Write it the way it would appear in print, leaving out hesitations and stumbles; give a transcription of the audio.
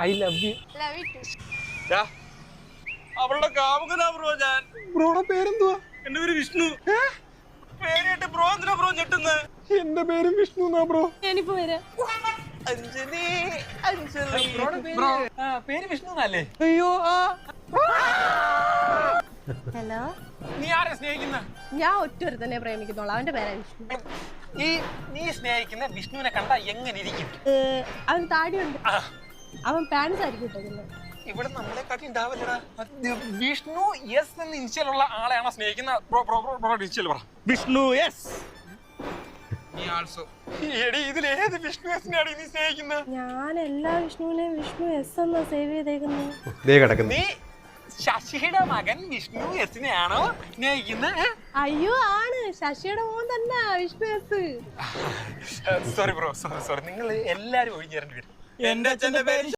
I love you. അവളുടെ കാമുകനാ bro ഞാൻ. ബ്രോയുടെ പേരെന്തുവാ? എന്റെ പേര് വിഷ്ണു. പേരിട്ട് ബ്രോ എന്തിനാ ബ്രോ ഞെട്ടുന്നത്? എന്റെ പേരും വിഷ്ണു എന്നാ ബ്രോ. ഞാനിപ്പോ വരാം. അഞ്ജലി അഞ്ജലി ബ്രോ പേര് വിഷ്ണു എന്നല്ലേ? അയ്യോ ഹലോ, നീ ആരെ സ്നേഹിക്കുന്ന? ഞാൻ ഒറ്റൊരു തന്നെ പ്രേമിക്കുന്നുള്ളൂ. അവന്റെ പേരാ വിഷ്ണു. നീ സ്നേഹിക്കുന്ന വിഷ്ണുവിനെ കണ്ട എങ്ങനെ ഇരിക്കും? അവൻ താടിയുണ്ട്. അവൻ പാൻസ് ആയിരിക്കും ഇട്ടേക്കുന്നത്. ഇവിടെ നമ്മളെ കാട്ടി ഉണ്ടാവില്ലടാ. വിഷ്ണു എസ് എന്ന ഇനിഷ്യലുള്ള ആളെയാണോ സ്നേഹിക്കുന്ന? ബ്രോ ഇനിഷ്യൽ പറ. വിഷ്ണു യെസ്. എടി ഇതിലേത് വിഷ്ണു എസിനെയാണ് നീ സ്നേഹിക്കുന്നത്? ഞാൻ എല്ലാ വിഷ്ണുവിനെയും വിഷ്ണു എസ് എന്നാ സേവ് ചെയ്തേക്കുന്നത്. നീ ശശിയുടെ മകൻ വിഷ്ണു എസിനെയാണോ സ്നേഹിക്കുന്നത്? അയ്യോ ആണ്, ശശിയുടെ മോൻ തന്നെ Vishnu S. Sorry bro, sorry. നിങ്ങൾ എല്ലാരും ഒഴിഞ്ഞേരേണ്ടി വരും. എന്റെ അച്ഛന്റെ പേര്